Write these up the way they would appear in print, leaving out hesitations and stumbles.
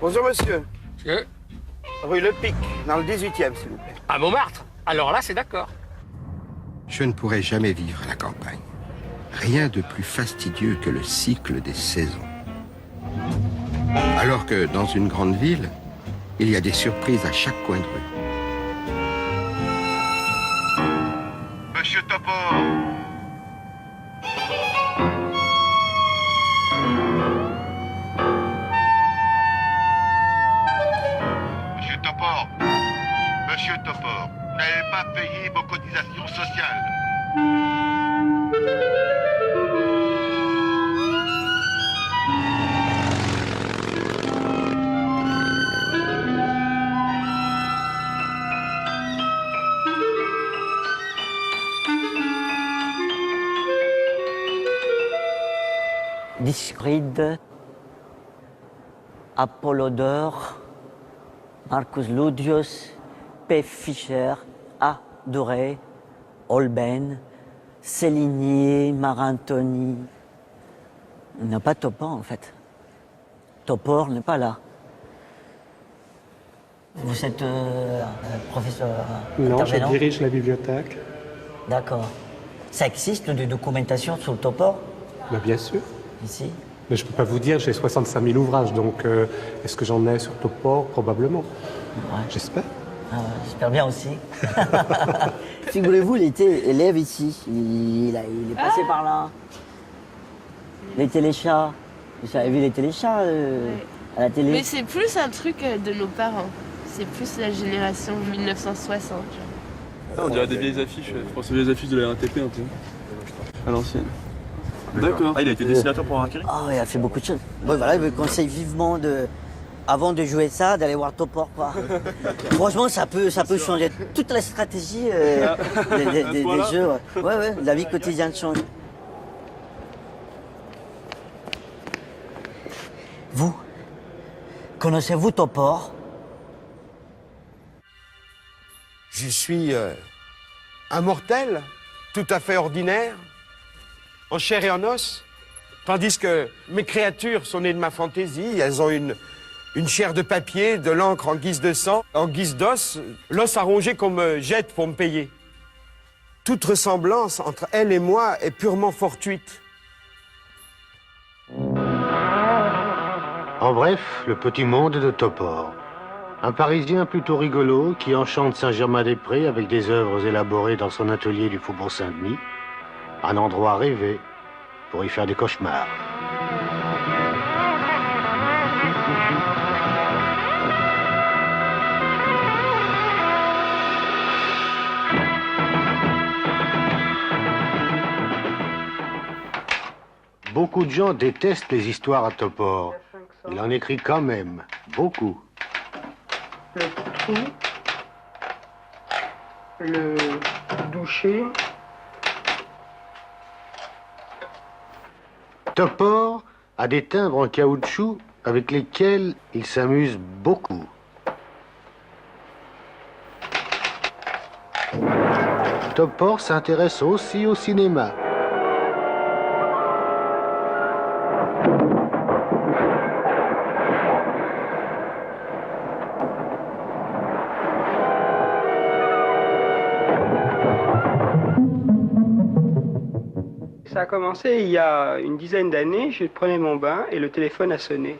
Bonjour monsieur. Monsieur. Rue Le Pic, dans le 18e, s'il vous plaît. À Montmartre. Alors là, c'est d'accord. Je ne pourrai jamais vivre à la campagne. Rien de plus fastidieux que le cycle des saisons. Alors que dans une grande ville, il y a des surprises à chaque coin de rue. Monsieur Topor. Monsieur Topor. Monsieur Topor, vous n'avez pas payé vos cotisations sociales. Disfried, Apollodore, Marcus Ludius, P. Fischer, A. Doré, Holbein, Céligny, Marantoni. Il n'y a pas Topor en fait. Topor n'est pas là. Vous êtes professeur Non, je intervenant? dirige la bibliothèque. D'accord. Ça existe des documentations sur le Topor Bah, bien sûr. ici? Mais je ne peux pas vous dire, j'ai 65 000 ouvrages, donc est-ce que j'en ai sur Topor? Probablement. Ouais. J'espère. Ah, j'espère bien aussi. Figurez-vous, il était élève ici. Il est passé par là. Les téléchats. Vous avez vu les téléchats à la télé? Mais c'est plus un truc de nos parents. C'est plus la génération 1960. Genre. Ah, on dirait des vieilles affiches. Je pense aux vieilles affiches de la RATP un peu. À l'ancienne. D'accord. Ah, il a été dessinateur pour Harakiri. Ah, il a fait beaucoup de choses. Bon, voilà, je vous conseille vivement avant de jouer ça, d'aller voir Topor, quoi. Franchement, ça peut changer toute la stratégie des jeux. Ouais, la vie quotidienne change. Vous, connaissez-vous Topor? Je suis un mortel, tout à fait ordinaire, en chair et en os, tandis que mes créatures sont nées de ma fantaisie. Elles ont une chair de papier, de l'encre en guise de sang, en guise d'os, l'os à ronger qu'on me jette pour me payer. Toute ressemblance entre elle et moi est purement fortuite. En bref, le petit monde de Topor. Un Parisien plutôt rigolo qui enchante Saint-Germain-des-Prés avec des œuvres élaborées dans son atelier du Faubourg Saint-Denis. Un endroit rêvé pour y faire des cauchemars. Beaucoup de gens détestent les histoires à Topor. Il en écrit quand même, beaucoup. Le trou, le doucher. Topor a des timbres en caoutchouc avec lesquels il s'amuse beaucoup. Topor s'intéresse aussi au cinéma. Ça a commencé il y a une dizaine d'années. Je prenais mon bain et le téléphone a sonné.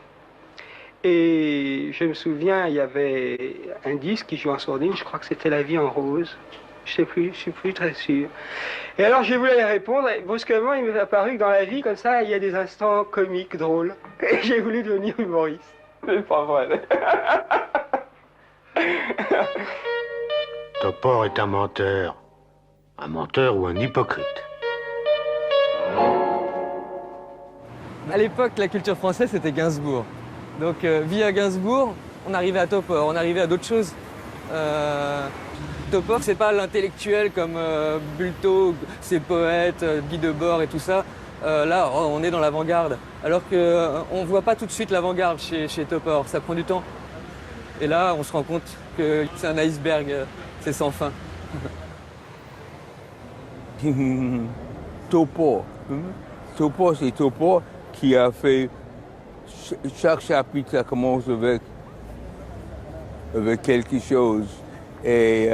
Et je me souviens, il y avait un disque qui jouait en sourdine. Je crois que c'était La vie en rose. Je sais plus, je suis plus très sûr. Et alors j'ai voulu aller répondre. Et brusquement, il m'est apparu que dans la vie, comme ça, il y a des instants comiques, drôles. Et j'ai voulu devenir humoriste. C'est pas vrai. Topor est un menteur. Un menteur ou un hypocrite. À l'époque, la culture française, c'était Gainsbourg. Donc, via Gainsbourg, on arrivait à Topor, on arrivait à d'autres choses. Topor, c'est pas l'intellectuel comme Bulto, ses poètes, Guy Debord et tout ça. Là, on est dans l'avant-garde. Alors qu'on ne voit pas tout de suite l'avant-garde chez Topor, ça prend du temps. Et là, on se rend compte que c'est un iceberg, c'est sans fin. Topor. Topor, c'est Topor qui a fait... Chaque chapitre, ça commence avec avec quelque chose. Et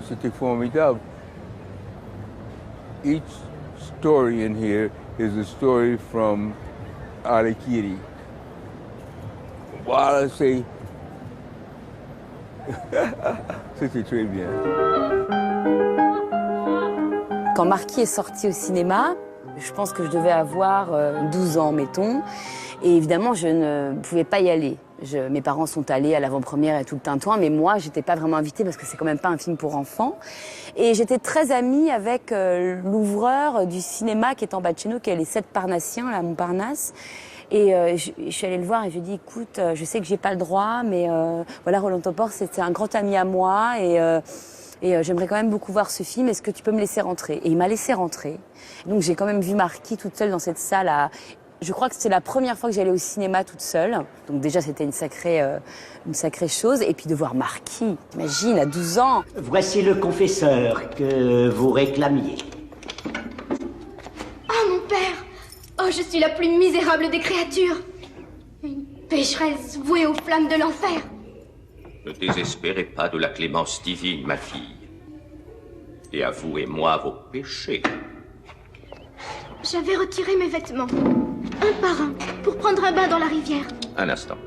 c'était formidable. Each story in here is a story from Harakiri. Voilà, c'était très bien. Quand Marquis est sorti au cinéma, je pense que je devais avoir 12 ans, mettons. Et évidemment, je ne pouvais pas y aller. Mes parents sont allés à l'avant-première et tout le tintouin, mais moi, j'étais pas vraiment invitée parce que c'est quand même pas un film pour enfants. Et j'étais très amie avec l'ouvreur du cinéma qui est en bas de chez nous, qui est les 7 Parnassiens, là, à Montparnasse. Et je suis allée le voir et je lui ai dit, écoute, je sais que j'ai pas le droit, mais voilà, Roland Topor, c'est un grand ami à moi et j'aimerais quand même beaucoup voir ce film. Est-ce que tu peux me laisser rentrer? Et il m'a laissé rentrer. Donc j'ai quand même vu Marquis toute seule dans cette salle. Je crois que c'était la première fois que j'allais au cinéma toute seule. Donc déjà, c'était une sacrée chose. Et puis de voir Marquis, t'imagines, à 12 ans. Voici le confesseur que vous réclamiez. Oh, mon père! Oh, je suis la plus misérable des créatures. Une pécheresse vouée aux flammes de l'enfer. Ne désespérez pas de la clémence divine, ma fille. Et avouez-moi vos péchés. J'avais retiré mes vêtements, un par un, pour prendre un bain dans la rivière. Un instant.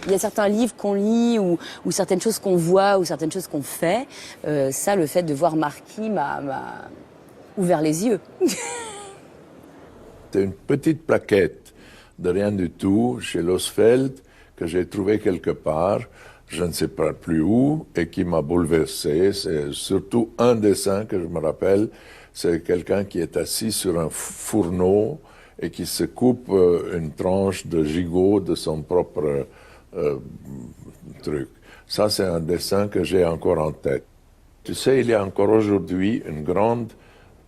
Il y a certains livres qu'on lit ou certaines choses qu'on voit ou certaines choses qu'on fait. Ça, le fait de voir Marquis m'a ouvert les yeux. C'est une petite plaquette de rien du tout chez Losfeld que j'ai trouvée quelque part, je ne sais pas plus où, et qui m'a bouleversé. C'est surtout un dessin que je me rappelle, c'est quelqu'un qui est assis sur un fourneau et qui se coupe une tranche de gigot de son propre truc. Ça, c'est un dessin que j'ai encore en tête. Tu sais, il y a encore aujourd'hui une grande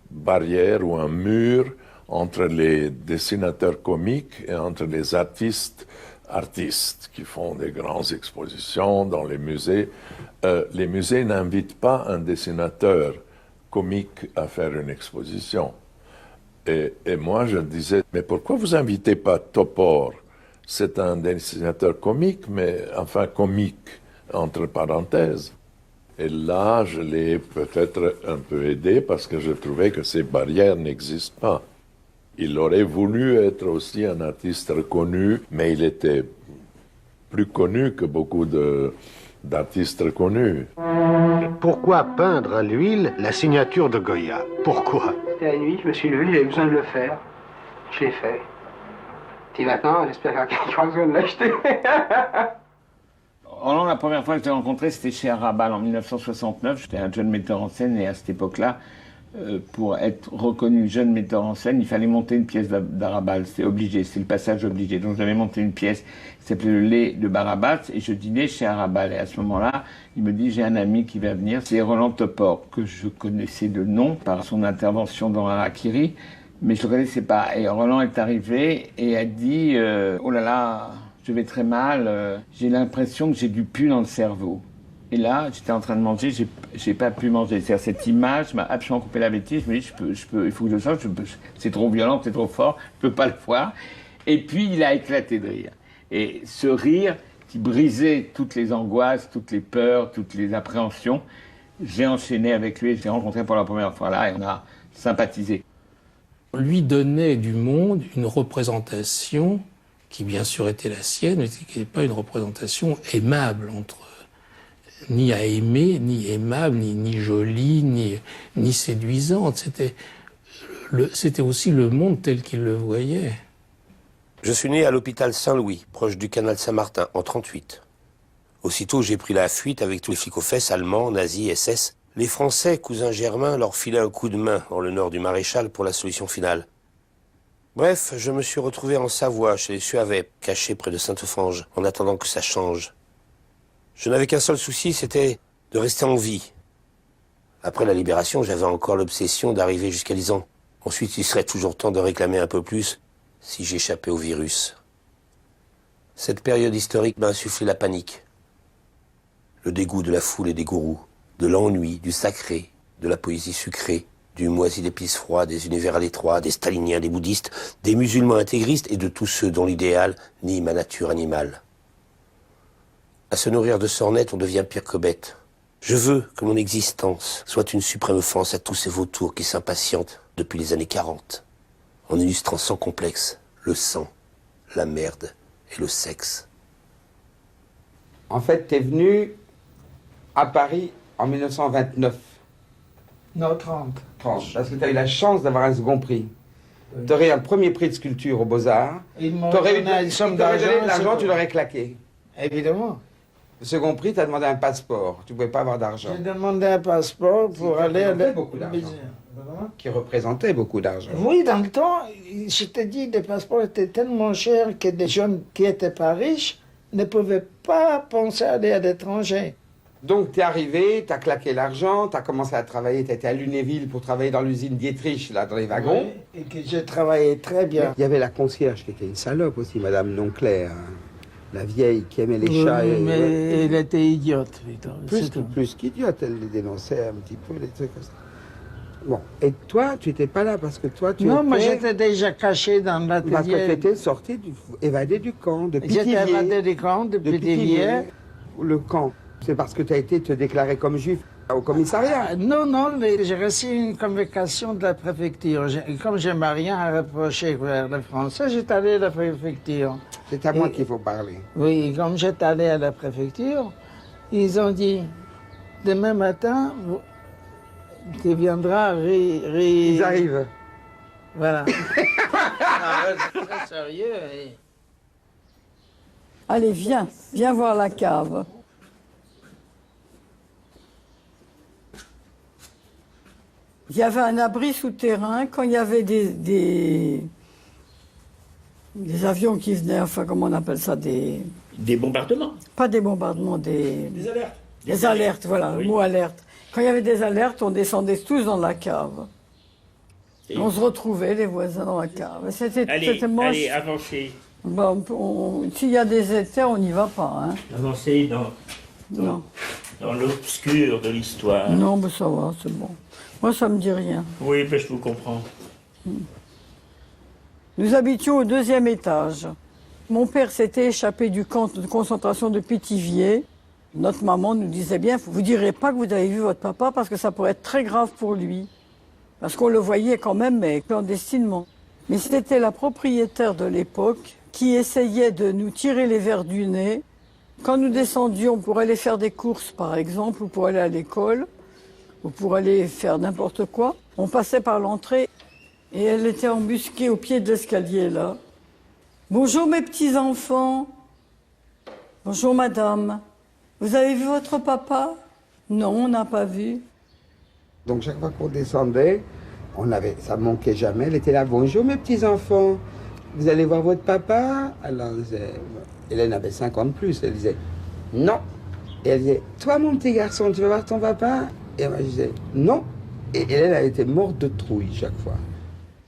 barrière ou un mur entre les dessinateurs comiques et entre les artistes qui font des grandes expositions dans les musées. Les musées n'invitent pas un dessinateur comique à faire une exposition. Et moi, je disais, mais pourquoi vous invitez pas Topor? C'est un dessinateur comique, mais enfin comique, entre parenthèses. Et là, je l'ai peut-être un peu aidé parce que je trouvais que ces barrières n'existent pas. Il aurait voulu être aussi un artiste reconnu, mais il était plus connu que beaucoup d'artistes reconnus. Pourquoi peindre à l'huile la signature de Goya? Pourquoi? C'était la nuit, je me suis levé, j'avais besoin de le faire. Je l'ai fait. Et maintenant, j'espère qu'il y a quelqu'un qui va l'acheter. Roland, la première fois que je l'ai rencontré, c'était chez Arabal en 1969. J'étais un jeune metteur en scène et à cette époque-là, pour être reconnu jeune metteur en scène, il fallait monter une pièce d'Arabal. C'était obligé, c'était le passage obligé. Donc j'avais monté une pièce qui s'appelait Le lait de Barabbas et je dînais chez Arabal. Et à ce moment-là, il me dit, j'ai un ami qui va venir, c'est Roland Topor, que je connaissais de nom par son intervention dans Harakiri, mais je ne le connaissais pas. Et Roland est arrivé et a dit, oh là là, je vais très mal, j'ai l'impression que j'ai du pu dans le cerveau. Et là, j'étais en train de manger, j'ai pas pu manger. C'est-à-dire, cette image m'a absolument coupé l'appétit. Je me dis, il faut que je sorte, c'est trop violent, c'est trop fort, je peux pas le voir. Et puis, il a éclaté de rire. Et ce rire qui brisait toutes les angoisses, toutes les peurs, toutes les appréhensions, j'ai enchaîné avec lui, je l'ai rencontré pour la première fois là et on a sympathisé. On lui donnait du monde une représentation qui bien sûr était la sienne, mais qui n'était pas une représentation aimable ni à aimer, ni aimable, ni jolie, ni séduisante. C'était aussi le monde tel qu'il le voyait. Je suis né à l'hôpital Saint-Louis, proche du canal Saint-Martin, en 1938. Aussitôt, j'ai pris la fuite avec tous les flics aux fesses, allemands, nazis, SS. Les Français, cousins germains, leur filaient un coup de main dans le nord du Maréchal pour la solution finale. Bref, je me suis retrouvé en Savoie, chez les Suavets, caché près de Sainte-Fange, en attendant que ça change. Je n'avais qu'un seul souci, c'était de rester en vie. Après la libération, j'avais encore l'obsession d'arriver jusqu'à 10 ans. Ensuite, il serait toujours temps de réclamer un peu plus si j'échappais au virus. Cette période historique m'a insufflé la panique. Le dégoût de la foule et des gourous, de l'ennui, du sacré, de la poésie sucrée, Du moisi d'épices froids, des univers à l'étroit, des staliniens, des bouddhistes, des musulmans intégristes et de tous ceux dont l'idéal nie ma nature animale. À se nourrir de sornettes, on devient pire que bête. Je veux que mon existence soit une suprême offense à tous ces vautours qui s'impatientent depuis les années 40, en illustrant sans complexe le sang, la merde et le sexe. En fait, t'es venu à Paris en 1929. Non, 30. 30, parce que tu as eu la chance d'avoir un second prix. Oui. Tu aurais un premier prix de sculpture aux Beaux-Arts. Tu aurais eu de l'argent, tu l'aurais claqué. Évidemment. Le second prix, tu as demandé un passeport. Tu ne pouvais pas avoir d'argent. J'ai demandé un passeport pour aller à qui représentait beaucoup d'argent. Oui, dans le temps, je te dis, les passeports étaient tellement chers que des jeunes qui n'étaient pas riches ne pouvaient pas penser à aller à l'étranger. Donc, tu es arrivé, tu as claqué l'argent, tu as commencé à travailler, tu étais à Lunéville pour travailler dans l'usine Dietrich, là, dans les wagons. Oui, et que j'ai travaillé très bien. Il y avait la concierge qui était une salope aussi, Madame Nonclair, hein. La vieille qui aimait les chats. Oui, mais elle était idiote, Victor. Plus qu'idiote, elle les dénonçait un petit peu, les trucs comme ça. Bon, et toi, tu n'étais pas là parce que toi, tu Non, moi j'étais déjà caché dans l'atelier. Parce que tu étais sorti, évadé du camp, de Pithiviers. J'étais évadé du camp, de Pithiviers. Le camp, c'est parce que tu as été te déclarer comme juif au commissariat. Non, non, j'ai reçu une convocation de la préfecture. Comme je n'ai rien à reprocher vers les Français, j'étais allé à la préfecture. C'est à moi qu'il faut parler. Oui, comme j'étais allé à la préfecture, ils ont dit, demain matin, tu viendras Ils arrivent. Voilà. C'est très sérieux. Allez, viens voir la cave. Il y avait un abri souterrain quand il y avait des avions qui venaient, enfin, comment on appelle ça, des bombardements. Pas des bombardements, des alertes. Des alertes, voilà, oui. Le mot alerte. Quand il y avait des alertes, on descendait tous dans la cave. Et on se retrouvait, les voisins, dans la cave. C'était moche. Allez, avancez. Bon, s'il y a des étés, on n'y va pas. Hein. Avancez dans l'obscur de l'histoire. Non, mais ça va, c'est bon. Moi, ça me dit rien. Oui, ben, je vous comprends. Nous habitions au 2e étage. Mon père s'était échappé du camp de concentration de Pithiviers. Notre maman nous disait bien, vous ne direz pas que vous avez vu votre papa parce que ça pourrait être très grave pour lui. Parce qu'on le voyait quand même, mais clandestinement. Mais c'était la propriétaire de l'époque qui essayait de nous tirer les vers du nez. Quand nous descendions pour aller faire des courses, par exemple, ou pour aller à l'école, ou pour aller faire n'importe quoi, on passait par l'entrée et elle était embusquée au pied de l'escalier, là. Bonjour mes petits-enfants. Bonjour madame. Vous avez vu votre papa? Non, on n'a pas vu. Donc chaque fois qu'on descendait, ça ne manquait jamais. Elle était là, bonjour mes petits-enfants. Vous allez voir votre papa? Alors Hélène avait 50 plus, elle disait non. Et elle disait, toi mon petit garçon, tu veux voir ton papa? Et moi je disais non. Et Hélène a été morte de trouille chaque fois.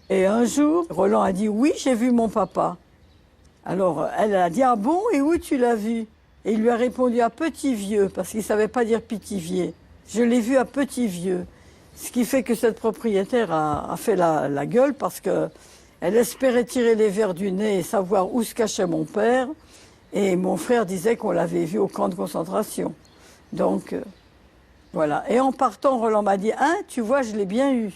Et un jour, Roland a dit oui, j'ai vu mon papa. Alors elle a dit ah bon, et où tu l'as vu? Et il lui a répondu à Pithiviers, parce qu'il ne savait pas dire Pithiviers. Je l'ai vu à Pithiviers. Ce qui fait que cette propriétaire a fait la gueule parce qu'elle espérait tirer les vers du nez et savoir où se cachait mon père. Et mon frère disait qu'on l'avait vu au camp de concentration. Donc, voilà. Et en partant, Roland m'a dit « Hein, tu vois, je l'ai bien eu ».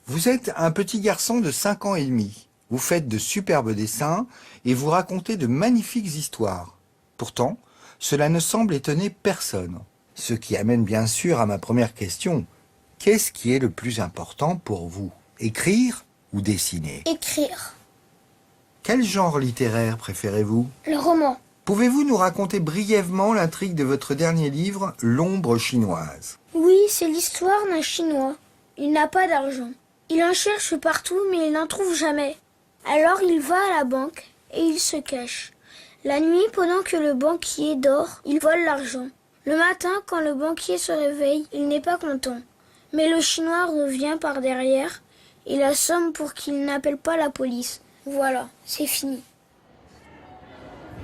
Vous êtes un petit garçon de 5 ans et demi. Vous faites de superbes dessins et vous racontez de magnifiques histoires. Pourtant, cela ne semble étonner personne. Ce qui amène bien sûr à ma première question. Qu'est-ce qui est le plus important pour vous? Écrire ou dessiner? Écrire. Quel genre littéraire préférez-vous? Le roman. Pouvez-vous nous raconter brièvement l'intrigue de votre dernier livre, L'ombre chinoise? Oui, c'est l'histoire d'un Chinois. Il n'a pas d'argent. Il en cherche partout, mais il n'en trouve jamais. Alors il va à la banque et il se cache. La nuit, pendant que le banquier dort, il vole l'argent. Le matin, quand le banquier se réveille, il n'est pas content. Mais le Chinois revient par derrière et l'assomme pour qu'il n'appelle pas la police. Voilà, c'est fini.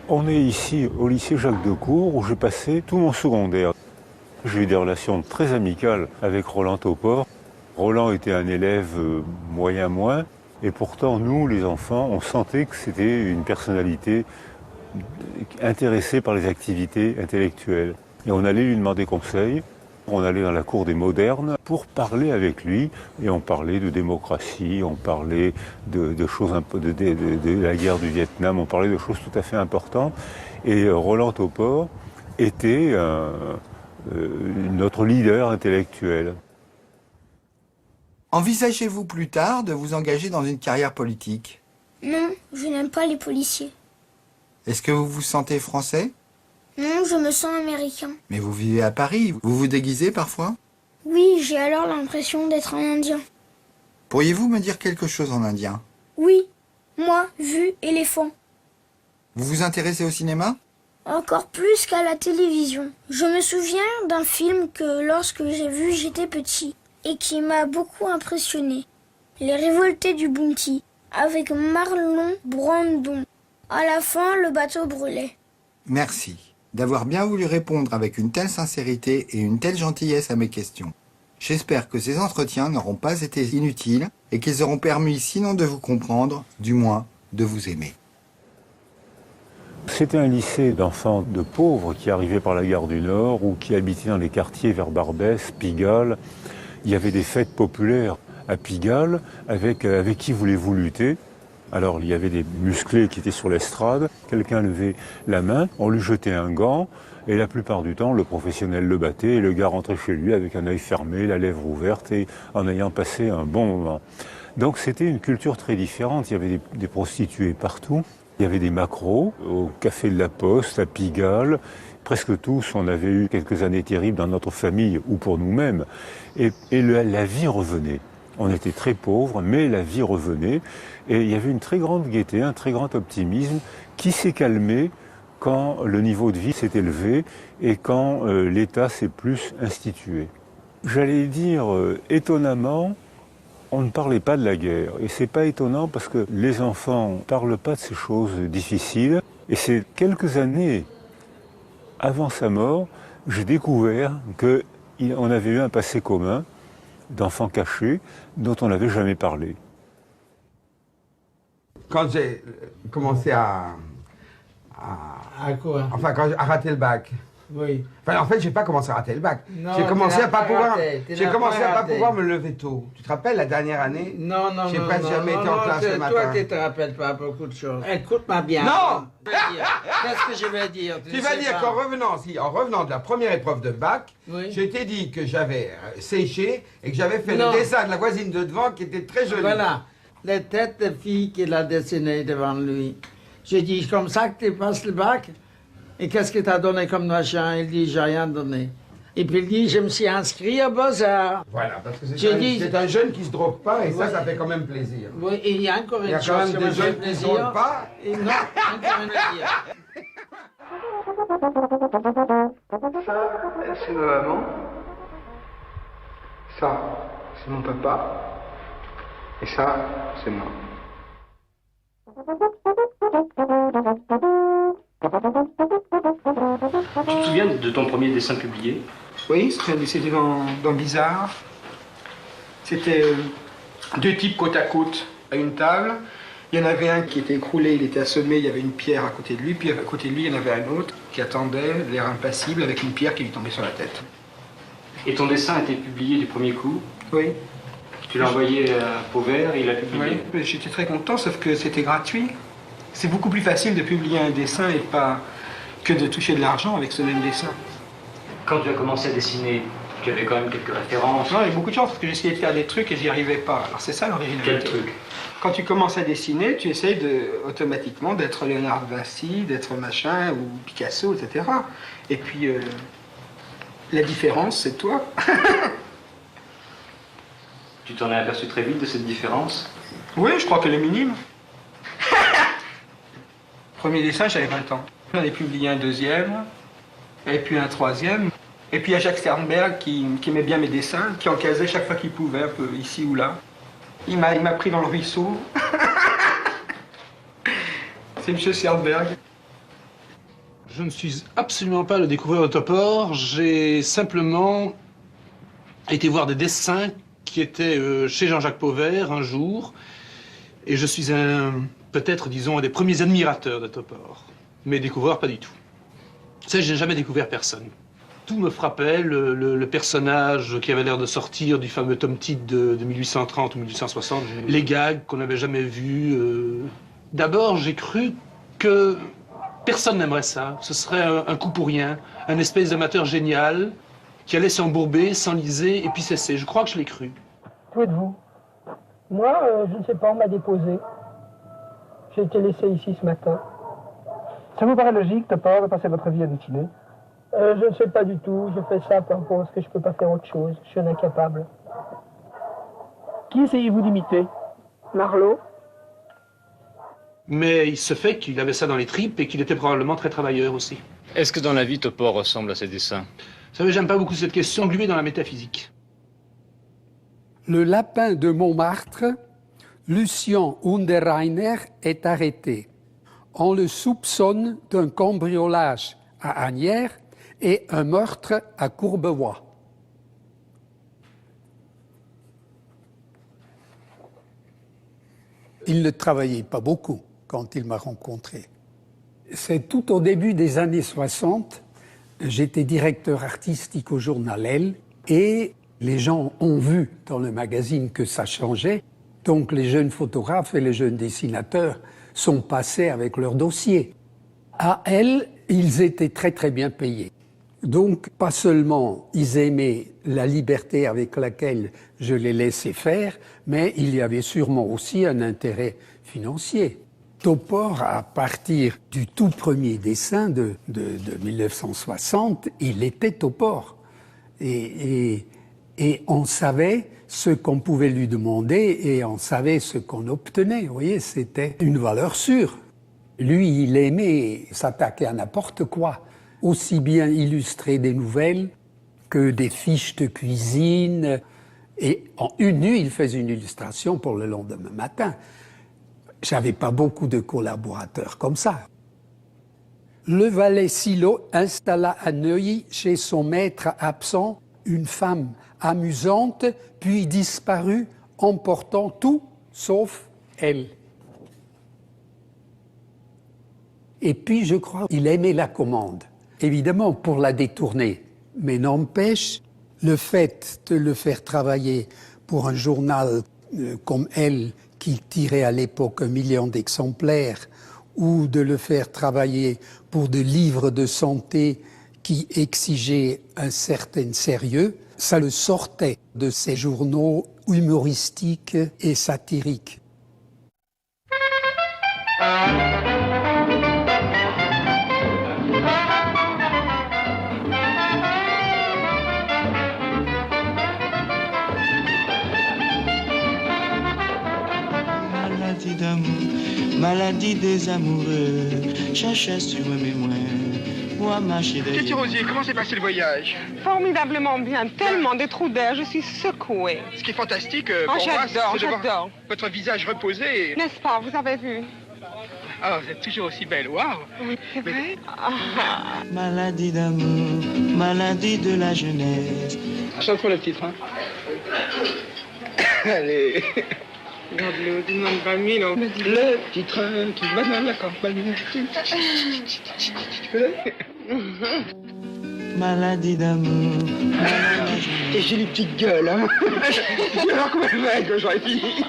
On est ici au lycée Jacques Decour où j'ai passé tout mon secondaire. J'ai eu des relations très amicales avec Roland Topor. Roland était un élève moyen moins, et pourtant nous, les enfants, on sentait que c'était une personnalité intéressée par les activités intellectuelles. Et on allait lui demander conseil. On allait dans la cour des modernes pour parler avec lui, et on parlait de démocratie, on parlait de choses un peu de la guerre du Vietnam, on parlait de choses tout à fait importantes. Et Roland Topor était notre leader intellectuel. Envisagez-vous plus tard de vous engager dans une carrière politique? Non, je n'aime pas les policiers. Est-ce que vous vous sentez français? Non, je me sens américain. Mais vous vivez à Paris, vous vous déguisez parfois? Oui, j'ai alors l'impression d'être un Indien. Pourriez-vous me dire quelque chose en indien? Oui, moi, vu éléphant. Vous vous intéressez au cinéma? Encore plus qu'à la télévision. Je me souviens d'un film que lorsque j'ai vu j'étais petit et qui m'a beaucoup impressionné. Les Révoltés du Bounty, avec Marlon Brandon. À la fin, le bateau brûlait. Merci d'avoir bien voulu répondre avec une telle sincérité et une telle gentillesse à mes questions. J'espère que ces entretiens n'auront pas été inutiles et qu'ils auront permis, sinon de vous comprendre, du moins de vous aimer. C'était un lycée d'enfants de pauvres qui arrivaient par la gare du Nord ou qui habitaient dans les quartiers vers Barbès, Pigalle. Il y avait des fêtes populaires à Pigalle. Avec qui voulez-vous lutter? Alors il y avait des musclés qui étaient sur l'estrade, quelqu'un levait la main, on lui jetait un gant, et la plupart du temps le professionnel le battait et le gars rentrait chez lui avec un œil fermé, la lèvre ouverte et en ayant passé un bon moment. Donc c'était une culture très différente, il y avait des prostituées partout, il y avait des maquereaux au Café de la Poste, à Pigalle, presque tous on avait eu quelques années terribles dans notre famille ou pour nous-mêmes, et la vie revenait. On était très pauvres, mais la vie revenait. Et il y avait une très grande gaieté, un très grand optimisme qui s'est calmé quand le niveau de vie s'est élevé et quand l'État s'est plus institué. J'allais dire, étonnamment, on ne parlait pas de la guerre. Et c'est pas étonnant parce que les enfants ne parlent pas de ces choses difficiles. Et c'est quelques années avant sa mort, j'ai découvert qu'on avait eu un passé commun d'enfants cachés dont on n'avait jamais parlé. Quand j'ai commencé à quoi? Enfin, à rater le bac. Oui. Enfin, en fait, j'ai pas commencé à rater le bac. Non, J'ai commencé à pas pouvoir. raté, J'ai commencé à pas pouvoir me lever tôt. Tu te rappelles la dernière année? Non, J'ai presque jamais été en classe le matin. Toi, tu te rappelles pas beaucoup de choses. Écoute-moi bien. Non. Qu'est-ce que je vais dire? Tu vas dire qu'en revenant de la première épreuve de bac, oui. Je t'ai dit que j'avais séché et que j'avais fait le dessin de la voisine de devant qui était très jolie. Voilà, les têtes de filles qu'il a dessinées devant lui. J'ai dit, comme ça que tu passes le bac? Et qu'est-ce que tu as donné comme machin? Il dit, j'ai rien donné. Et puis il dit, je me suis inscrit au Beaux-Arts. Voilà, parce que c'est un jeune qui se drogue pas et ça fait quand même plaisir. Oui, et il y a encore une chose. Il y a quand même des jeunes qui se droguent pas. Et non, encore une à dire. Ça, c'est ma maman. Ça, c'est mon papa. Et ça, c'est moi. Tu te souviens de ton premier dessin publié? Oui, c'était dans Bizarre. C'était deux types côte à côte à une table. Il y en avait un qui était écroulé, il était assommé, il y avait une pierre à côté de lui, puis à côté de lui, il y en avait un autre qui attendait, l'air impassible, avec une pierre qui lui tombait sur la tête. Et ton dessin a été publié du premier coup? Oui. Tu l'as envoyé à Pauvert et il l'a publié? Oui, j'étais très content, sauf que c'était gratuit. C'est beaucoup plus facile de publier un dessin et pas que de toucher de l'argent avec ce même dessin. Quand tu as commencé à dessiner, tu avais quand même quelques références? Non, il y a beaucoup de chance parce que j'essayais de faire des trucs et j'y arrivais pas. Alors c'est ça l'originalité. Quel truc? Quand tu commences à dessiner, tu essayes automatiquement d'être Léonard Vinci, d'être machin, ou Picasso, etc. Et puis, la différence, c'est toi. Tu t'en es aperçu très vite de cette différence? Oui, je crois qu'elle est minime. Premier dessin, j'avais 20 ans. J'en ai publié un deuxième, et puis un troisième. Et puis il y a Jacques Sternberg qui aimait bien mes dessins, qui en casait chaque fois qu'il pouvait, un peu ici ou là. Il m'a pris dans le ruisseau. C'est M. Sternberg. Je ne suis absolument pas le découvreur de Topor. J'ai simplement été voir des dessins qui étaient chez Jean-Jacques Pauvert un jour. Et je suis peut-être, disons, un des premiers admirateurs de Topor. Mais découvreur, pas du tout. Ça, je n'ai jamais découvert personne. Tout me frappait, le personnage qui avait l'air de sortir du fameux Tom Tidd de 1830 ou 1860, les gags qu'on n'avait jamais vus. D'abord, j'ai cru que personne n'aimerait ça. Ce serait un coup pour rien, un espèce d'amateur génial qui allait s'embourber, s'enliser et puis cesser. Je crois que je l'ai cru. Où êtes-vous? Moi, je ne sais pas, on m'a déposé. J'ai été laissé ici ce matin. Ça vous paraît logique, Topor, de passer votre vie à dessiner? Je ne sais pas du tout. Je fais ça parce que je ne peux pas faire autre chose. Je suis un incapable. Qui essayez-vous d'imiter? Marlowe. Mais il se fait qu'il avait ça dans les tripes et qu'il était probablement très travailleur aussi. Est-ce que dans la vie, Topor ressemble à ses dessins? Vous savez, j'aime pas beaucoup cette question, gluée dans la métaphysique. Le lapin de Montmartre, Lucien Unterreiner, est arrêté. On le soupçonne d'un cambriolage à Asnières et un meurtre à Courbevoie. Il ne travaillait pas beaucoup quand il m'a rencontré. C'est tout au début des années 60. J'étais directeur artistique au journal Elle et les gens ont vu dans le magazine que ça changeait. Donc les jeunes photographes et les jeunes dessinateurs sont passés avec leurs dossiers. À Elle, ils étaient très très bien payés. Donc pas seulement ils aimaient la liberté avec laquelle je les laissais faire, mais il y avait sûrement aussi un intérêt financier. Topor, à partir du tout premier dessin de 1960, il était Topor. Et on savait ce qu'on pouvait lui demander et on savait ce qu'on obtenait. Vous voyez, c'était une valeur sûre. Lui, il aimait s'attaquer à n'importe quoi, aussi bien illustrer des nouvelles que des fiches de cuisine. Et en une nuit, il faisait une illustration pour le lendemain matin. J'avais pas beaucoup de collaborateurs comme ça. Le valet Silo installa à Neuilly, chez son maître absent, une femme amusante, puis disparut, emportant tout sauf elle. Et puis, je crois, il aimait la commande, évidemment pour la détourner. Mais n'empêche, le fait de le faire travailler pour un journal comme Elle, qui tirait à l'époque 1 million d'exemplaires, ou de le faire travailler pour des livres de santé qui exigeaient un certain sérieux, ça le sortait de ces journaux humoristiques et satiriques. Maladie d'amour, maladie des amoureux, cherchais sur mes mémoires. Moi, ma chérie. Petit Rosier, comment s'est passé le voyage? Formidablement bien, tellement de trous d'air, je suis secouée. Ce qui est fantastique pour moi, j'adore, c'est de voir j'adore. votre visage reposé. N'est-ce pas, vous avez vu? Ah, vous êtes toujours aussi belle, waouh! Oui, c'est vrai. Maladie d'amour, maladie de la jeunesse. Chante pour le titre, hein? Allez. Regarde-le, demande pas mille. Le petit train qui va dans la campagne. Maladie d'amour. Et j'ai les petites gueules, hein. Je vais voir comment elle va quand j'aurai fini.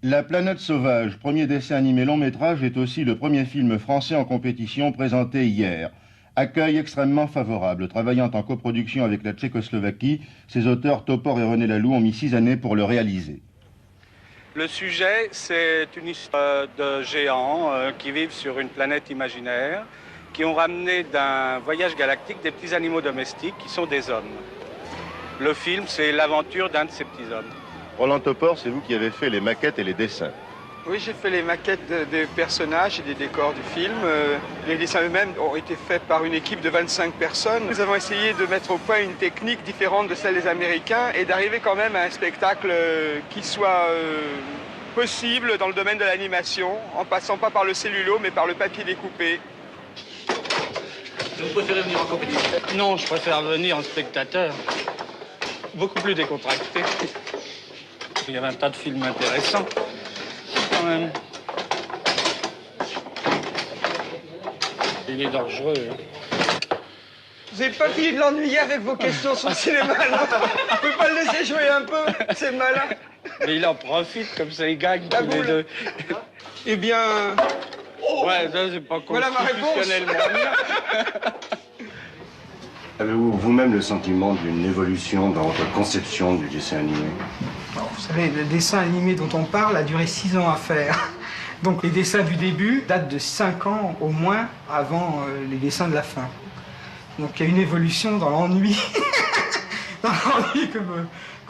La planète sauvage, premier dessin animé long métrage, est aussi le premier film français en compétition présenté hier. Accueil extrêmement favorable. Travaillant en coproduction avec la Tchécoslovaquie, ses auteurs Topor et René Laloux ont mis 6 années pour le réaliser. Le sujet, c'est une histoire de géants qui vivent sur une planète imaginaire, qui ont ramené d'un voyage galactique des petits animaux domestiques qui sont des hommes. Le film, c'est l'aventure d'un de ces petits hommes. Roland Topor, c'est vous qui avez fait les maquettes et les dessins. Oui, j'ai fait les maquettes des personnages et des décors du film. Les dessins eux-mêmes ont été faits par une équipe de 25 personnes. Nous avons essayé de mettre au point une technique différente de celle des Américains et d'arriver quand même à un spectacle qui soit possible dans le domaine de l'animation, en passant pas par le cellulo, mais par le papier découpé. Vous préférez venir en compétition? Non, je préfère venir en spectateur. Beaucoup plus décontracté. Il y avait un tas de films intéressants, quand même. Il est dangereux. Vous n'avez pas fini de l'ennuyer avec vos questions sur le cinéma, là? Vous pouvez pas le laisser jouer un peu? C'est malin. Mais il en profite, comme ça, il gagne tous les deux. Eh bien... Ouais, ça, c'est pas Voilà ma réponse. constitutionnellement. Avez-vous vous-même le sentiment d'une évolution dans votre conception du dessin animé? Vous savez, le dessin animé dont on parle a duré 6 ans à faire. Donc les dessins du début datent de 5 ans au moins avant les dessins de la fin. Donc il y a une évolution dans l'ennui, dans l'ennui que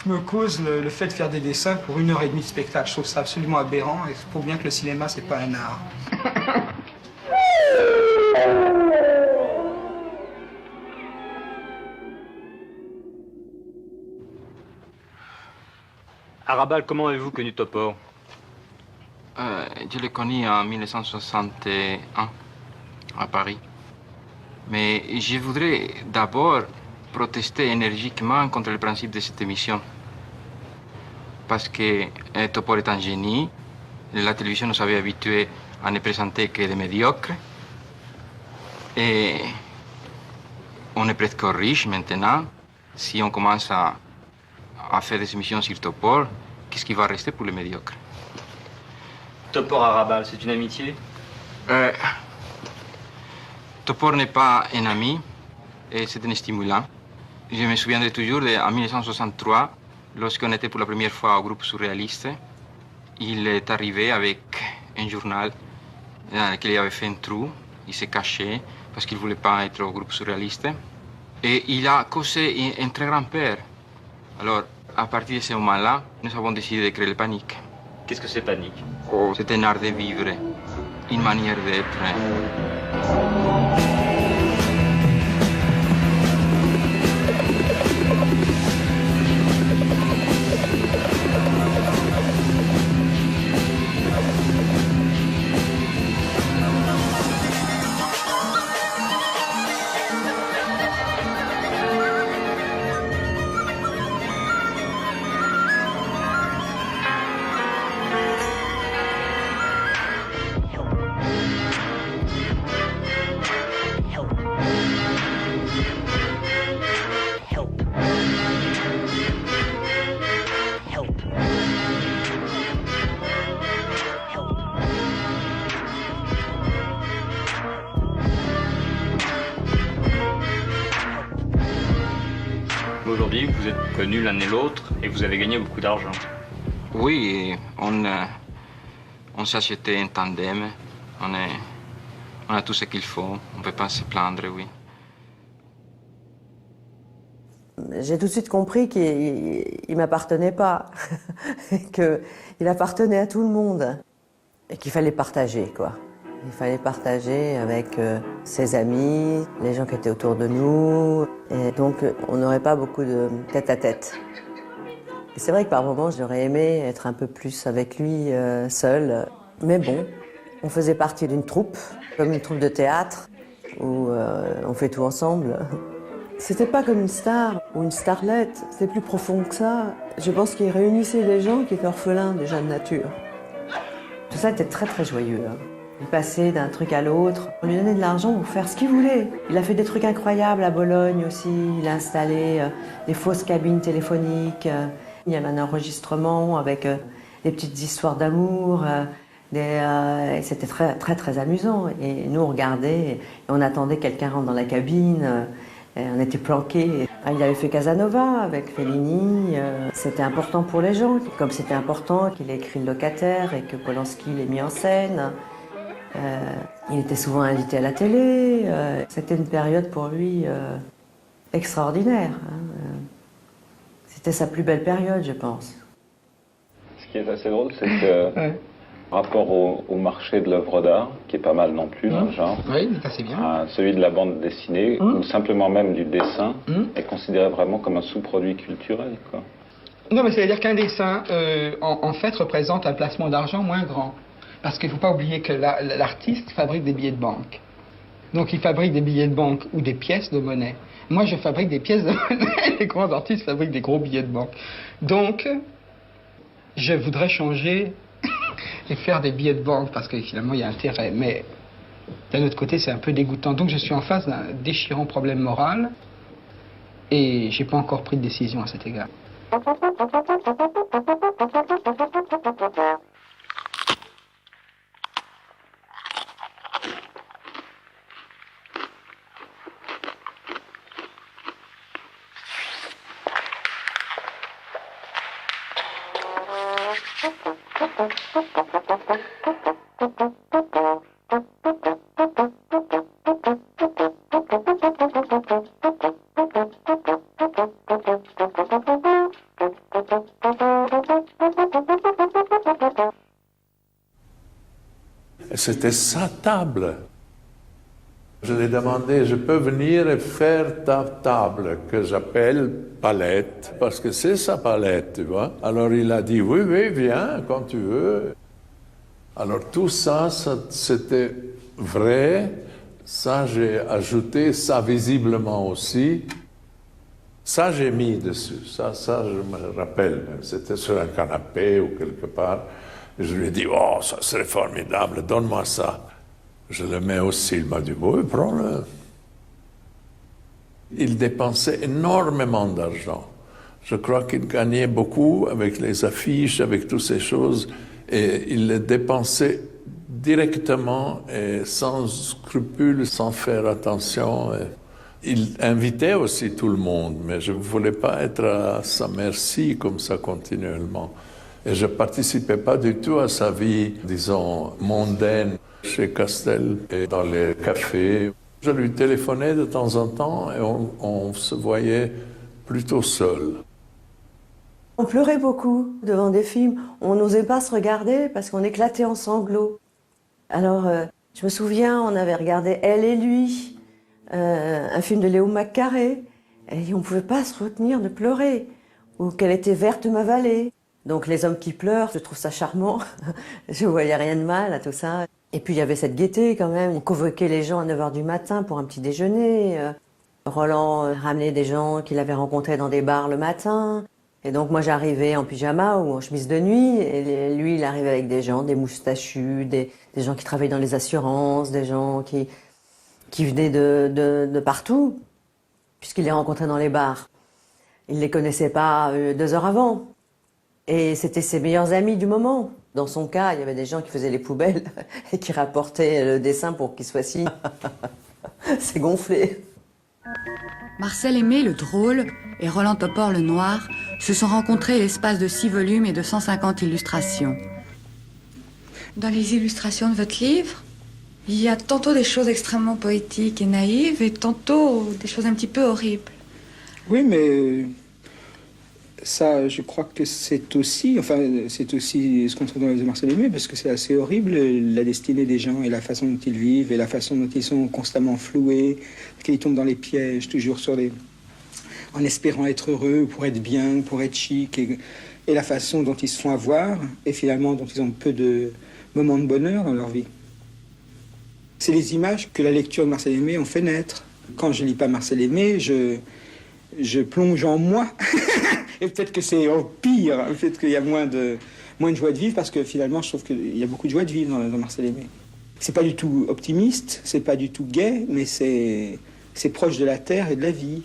me cause le fait de faire des dessins pour 1h30 de spectacle. Je trouve ça absolument aberrant et il faut bien que le cinéma, c'est pas un art. Arabal, comment avez-vous connu Topor? Je l'ai connu en 1961 à Paris. Mais je voudrais d'abord protester énergiquement contre le principe de cette émission. Parce que Topor est un génie. La télévision nous avait habitués à ne présenter que des médiocres. Et on est presque riche maintenant. Si on commence à faire des émissions sur Topor, qu'est-ce qui va rester pour les médiocres? Topor Arabal, c'est une amitié? Topor n'est pas un ami, et c'est un stimulant. Je me souviendrai toujours en 1963, lorsqu'on était pour la première fois au groupe surréaliste, il est arrivé avec un journal dans lequel il avait fait un trou, il s'est caché parce qu'il ne voulait pas être au groupe surréaliste, et il a causé un très grand père. Alors, à partir de ce moment-là, nous avons décidé de créer le Panique. Qu'est-ce que c'est Panique? C'est un art de vivre, une manière d'être. Aujourd'hui, vous êtes connus l'un et l'autre et vous avez gagné beaucoup d'argent. Oui, on s'est acheté un tandem. On a tout ce qu'il faut. On ne peut pas se plaindre, oui. J'ai tout de suite compris qu'il ne m'appartenait pas, qu'il appartenait à tout le monde et qu'il fallait partager, quoi. Il fallait partager avec ses amis, les gens qui étaient autour de nous. Et donc, on n'aurait pas beaucoup de tête-à-tête. Et c'est vrai que par moments, j'aurais aimé être un peu plus avec lui, seul. Mais bon, on faisait partie d'une troupe, comme une troupe de théâtre, où on fait tout ensemble. C'était pas comme une star ou une starlette, c'était plus profond que ça. Je pense qu'il réunissait des gens qui étaient orphelins déjà de nature. Tout ça était très très joyeux. Hein. Il passait d'un truc à l'autre. On lui donnait de l'argent pour faire ce qu'il voulait. Il a fait des trucs incroyables à Bologne aussi. Il a installé des fausses cabines téléphoniques. Il y avait un enregistrement avec des petites histoires d'amour. C'était très, très, très amusant. Et nous, on regardait et on attendait que quelqu'un rentre dans la cabine. On était planqués. Il avait fait Casanova avec Fellini. C'était important pour les gens, comme c'était important qu'il ait écrit Le Locataire et que Polanski l'ait mis en scène. Il était souvent invité à la télé. C'était une période pour lui extraordinaire. C'était sa plus belle période, je pense. Ce qui est assez drôle, c'est que rapport au marché de l'œuvre d'art, qui est pas mal non plus dans le genre, oui, c'est bien. Celui de la bande dessinée, ou simplement même du dessin, est considéré vraiment comme un sous-produit culturel, quoi. Non, mais c'est-à-dire qu'un dessin, en fait, représente un placement d'argent moins grand. Parce qu'il ne faut pas oublier que l'artiste fabrique des billets de banque. Donc il fabrique des billets de banque ou des pièces de monnaie. Moi, je fabrique des pièces de monnaie, les grands artistes fabriquent des gros billets de banque. Donc, je voudrais changer et faire des billets de banque, parce que finalement, il y a intérêt. Mais d'un autre côté, c'est un peu dégoûtant. Donc, je suis en face d'un déchirant problème moral, et j'ai pas encore pris de décision à cet égard. C'était sa table. Je lui ai demandé, je peux venir et faire ta table, que j'appelle palette, parce que c'est sa palette, tu vois. Alors il a dit, oui, oui, viens, quand tu veux. Alors tout ça, c'était vrai. Ça, j'ai ajouté, ça visiblement aussi. Ça, j'ai mis dessus. Ça, je me rappelle. C'était sur un canapé ou quelque part. Et je lui ai dit, oh, ça serait formidable, donne-moi ça. Je le mets aussi. Il m'a dit, oui, prends-le. Il dépensait énormément d'argent. Je crois qu'il gagnait beaucoup avec les affiches, avec toutes ces choses. Et il les dépensait directement et sans scrupule, sans faire attention. Il invitait aussi tout le monde, mais je ne voulais pas être à sa merci comme ça continuellement. Et je ne participais pas du tout à sa vie, disons, mondaine, chez Castel et dans les cafés. Je lui téléphonais de temps en temps et on se voyait plutôt seul. On pleurait beaucoup devant des films. On n'osait pas se regarder parce qu'on éclatait en sanglots. Alors, je me souviens, on avait regardé Elle et lui, un film de Léo McCarré, et on ne pouvait pas se retenir de pleurer. Ou Qu'elle était verte, ma vallée. Donc les hommes qui pleurent, je trouve ça charmant. Je voyais rien de mal à tout ça. Et puis il y avait cette gaieté quand même. On convoquait les gens à 9h du matin pour un petit déjeuner. Roland ramenait des gens qu'il avait rencontrés dans des bars le matin. Et donc moi j'arrivais en pyjama ou en chemise de nuit. Et lui il arrivait avec des gens, des moustachus, des gens qui travaillaient dans les assurances, des gens qui venaient de partout, puisqu'il les rencontrait dans les bars. Il ne les connaissait pas 2 heures avant. Et c'était ses meilleurs amis du moment. Dans son cas, il y avait des gens qui faisaient les poubelles et qui rapportaient le dessin pour qu'il soit signé. C'est gonflé. Marcel Aimé, le drôle, et Roland Topor, le noir, se sont rencontrés à l'espace de 6 volumes et de 150 illustrations. Dans les illustrations de votre livre, il y a tantôt des choses extrêmement poétiques et naïves et tantôt des choses un petit peu horribles. Oui, mais ça, je crois que c'est aussi ce qu'on trouve dans les de Marcel Aimé, parce que c'est assez horrible, la destinée des gens et la façon dont ils vivent et la façon dont ils sont constamment floués, qu'ils tombent dans les pièges, toujours en espérant être heureux, pour être bien, pour être chic, et la façon dont ils se font avoir, et finalement dont ils ont peu de moments de bonheur dans leur vie. C'est les images que la lecture de Marcel Aimé en fait naître. Quand je lis pas Marcel Aimé, je plonge en moi. Et peut-être que c'est pire, peut-être qu'il y a moins de joie de vivre, parce que finalement, je trouve qu'il y a beaucoup de joie de vivre dans Marcel Aimé. C'est pas du tout optimiste, c'est pas du tout gai, mais c'est proche de la terre et de la vie.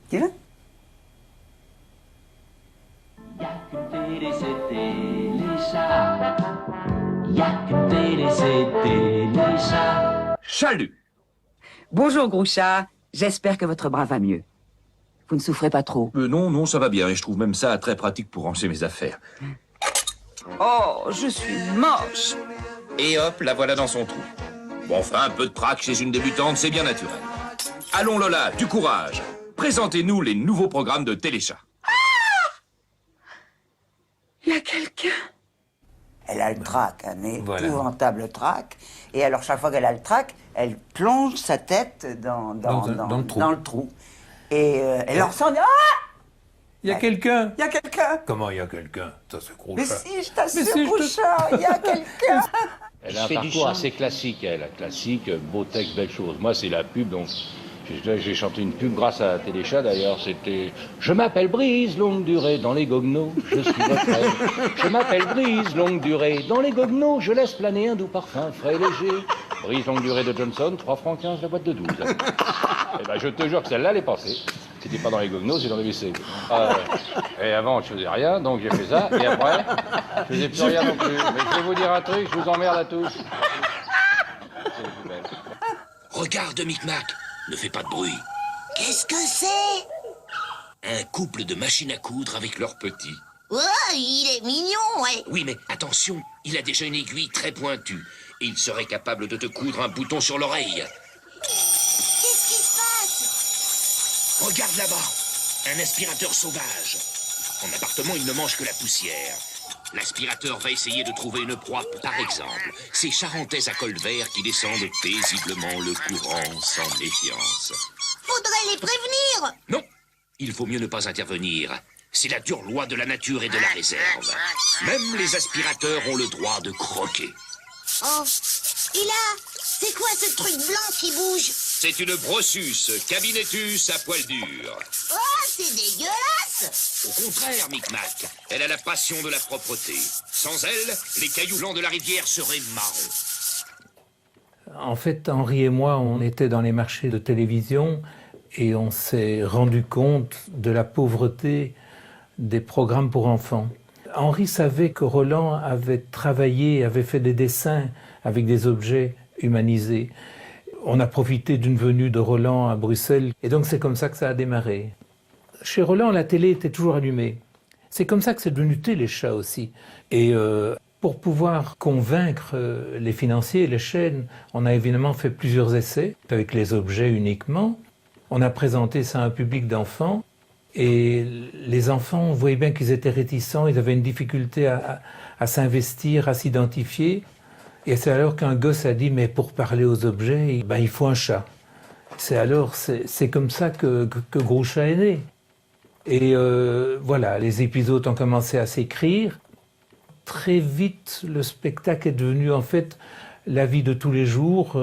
Tu veux? Chalut! Bonjour, Grouchat. J'espère que votre bras va mieux. Vous ne souffrez pas trop? Non, ça va bien. Et je trouve même ça très pratique pour ranger mes affaires. Oh, je suis moche. Et hop, la voilà dans son trou. Bon, enfin, un peu de trac chez une débutante, c'est bien naturel. Allons, Lola, du courage. Présentez-nous les nouveaux programmes de Téléchat. Il y a quelqu'un. Elle a le trac, un épouvantable trac. Et alors, chaque fois qu'elle a le trac, elle plonge sa tête dans le trou. Et leur sang dit « Ah !» Il y a quelqu'un. Il y a quelqu'un. Comment il y a quelqu'un? Ça, c'est Groucha. Mais si, je t'assure, Groucha, il y a quelqu'un. Elle a un parcours assez classique, elle. Classique, beau texte, belle chose. Moi, c'est la pub, donc j'ai chanté une pub grâce à Téléchat, d'ailleurs. C'était « Je m'appelle Brise, longue durée, dans les goguenots, je suis votre aide. Je m'appelle Brise, longue durée, dans les goguenots, je laisse planer un doux parfum frais et léger. Brise, longue durée de Johnson, 3 francs 15, la boîte de 12. » Eh ben, je te jure que celle-là, elle est passée. C'était pas dans les goguenots, c'est dans les WC. Et avant, je faisais rien, donc j'ai fait ça. Et après, je faisais plus rien non plus. Mais je vais vous dire un truc, je vous emmerde à tous. Regarde, Micmac, ne fais pas de bruit. Qu'est-ce que c'est? Un couple de machines à coudre avec leurs petits. Oh, il est mignon, ouais. Oui, mais attention, il a déjà une aiguille très pointue. Et il serait capable de te coudre un bouton sur l'oreille. Qu'est-ce qui se passe? Regarde là-bas, un aspirateur sauvage. En appartement, il ne mange que la poussière. L'aspirateur va essayer de trouver une proie, par exemple, ces Charentaises à col vert qui descendent paisiblement le courant sans méfiance. Faudrait les prévenir. Non, il vaut mieux ne pas intervenir. C'est la dure loi de la nature et de la réserve. Même les aspirateurs ont le droit de croquer. Oh, et là, c'est quoi ce truc blanc qui bouge? C'est une Brossus, cabinetus à poil dur. Oh, c'est dégueulasse! Au contraire, Micmac, elle a la passion de la propreté. Sans elle, les cailloux blancs de la rivière seraient marrons. En fait, Henri et moi, on était dans les marchés de télévision et on s'est rendu compte de la pauvreté des programmes pour enfants. Henri savait que Roland avait travaillé, avait fait des dessins avec des objets humanisés. On a profité d'une venue de Roland à Bruxelles et donc c'est comme ça que ça a démarré. Chez Roland, la télé était toujours allumée. C'est comme ça que c'est devenu Téléchat aussi. Et pour pouvoir convaincre les financiers et les chaînes, on a évidemment fait plusieurs essais avec les objets uniquement. On a présenté ça à un public d'enfants. Et les enfants, on voyait bien qu'ils étaient réticents, ils avaient une difficulté à s'investir, à s'identifier. Et c'est alors qu'un gosse a dit, mais pour parler aux objets, ben, il faut un chat. C'est comme ça que Groucha est né. Et voilà, les épisodes ont commencé à s'écrire. Très vite, le spectacle est devenu en fait la vie de tous les jours,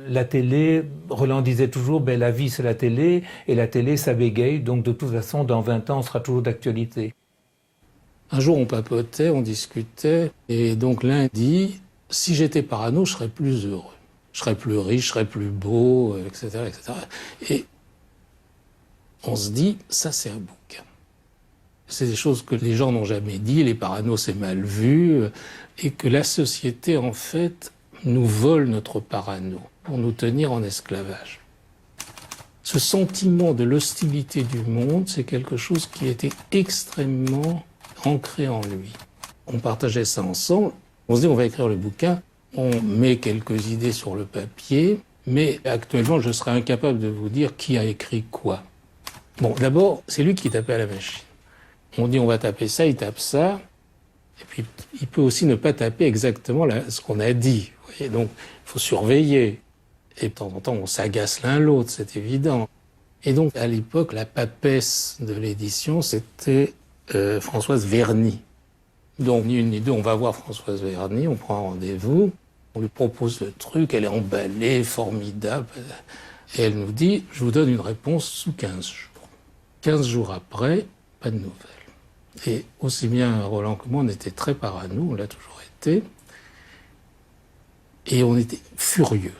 la télé. Roland disait toujours, ben, la vie c'est la télé, et la télé ça bégaye, donc de toute façon dans 20 ans on sera toujours d'actualité. Un jour on papotait, on discutait, et donc l'un dit, si j'étais parano je serais plus heureux, je serais plus riche, je serais plus beau, etc., etc. Et on se dit, ça c'est un bouquin. C'est des choses que les gens n'ont jamais dit, les paranos c'est mal vu, et que la société en fait nous vole notre parano pour nous tenir en esclavage. Ce sentiment de l'hostilité du monde, c'est quelque chose qui était extrêmement ancré en lui. On partageait ça ensemble, on se dit on va écrire le bouquin, on met quelques idées sur le papier, mais actuellement je serais incapable de vous dire qui a écrit quoi. Bon, d'abord, c'est lui qui tapait à la machine. On dit on va taper ça, il tape ça, et puis il peut aussi ne pas taper exactement ce qu'on a dit. Vous voyez, donc il faut surveiller. Et de temps en temps on s'agace l'un l'autre, c'est évident. Et donc à l'époque, la papesse de l'édition, c'était Françoise Verny. Donc ni une ni deux, on va voir Françoise Verny, on prend un rendez-vous, on lui propose le truc, elle est emballée, formidable. Et elle nous dit, je vous donne une réponse sous 15 jours. 15 jours après, pas de nouvelles. Et aussi bien Roland que moi, on était très parano, on l'a toujours été. Et on était furieux.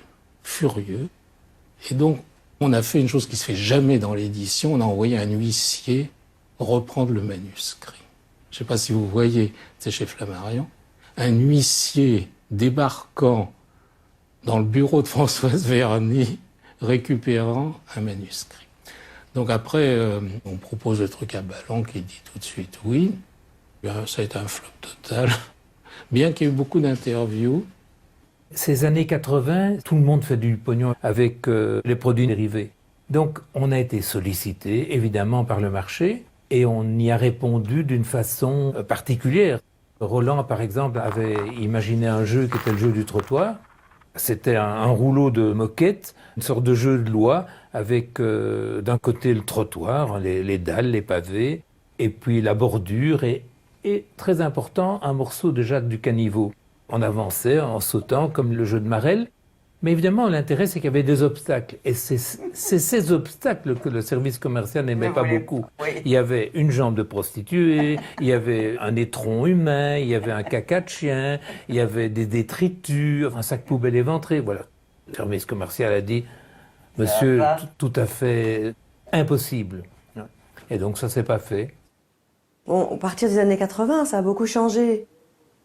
Et donc, on a fait une chose qui se fait jamais dans l'édition, on a envoyé un huissier reprendre le manuscrit. Je ne sais pas si vous voyez, c'est chez Flammarion, un huissier débarquant dans le bureau de Françoise Verny, récupérant un manuscrit. Donc après, on propose le truc à Balland qui dit tout de suite oui. Ça a été un flop total, bien qu'il y ait eu beaucoup d'interviews. Ces années 80, tout le monde fait du pognon avec les produits dérivés. Donc on a été sollicité, évidemment, par le marché, et on y a répondu d'une façon particulière. Roland, par exemple, avait imaginé un jeu qui était le jeu du trottoir. C'était un rouleau de moquettes, une sorte de jeu de loi, avec d'un côté le trottoir, les dalles, les pavés, et puis la bordure, et très important, un morceau de Jacques du Caniveau. On avançait en sautant comme le jeu de Marelle, mais évidemment l'intérêt c'est qu'il y avait des obstacles, et c'est ces obstacles que le service commercial n'aimait pas beaucoup. Il y avait une jambe de prostituée, il y avait un étron humain, il y avait un caca de chien, il y avait des détritus, un sac poubelle éventré, voilà. Le service commercial a dit « Monsieur, tout à fait impossible ». Et donc ça s'est pas fait. Bon, à partir des années 80, ça a beaucoup changé.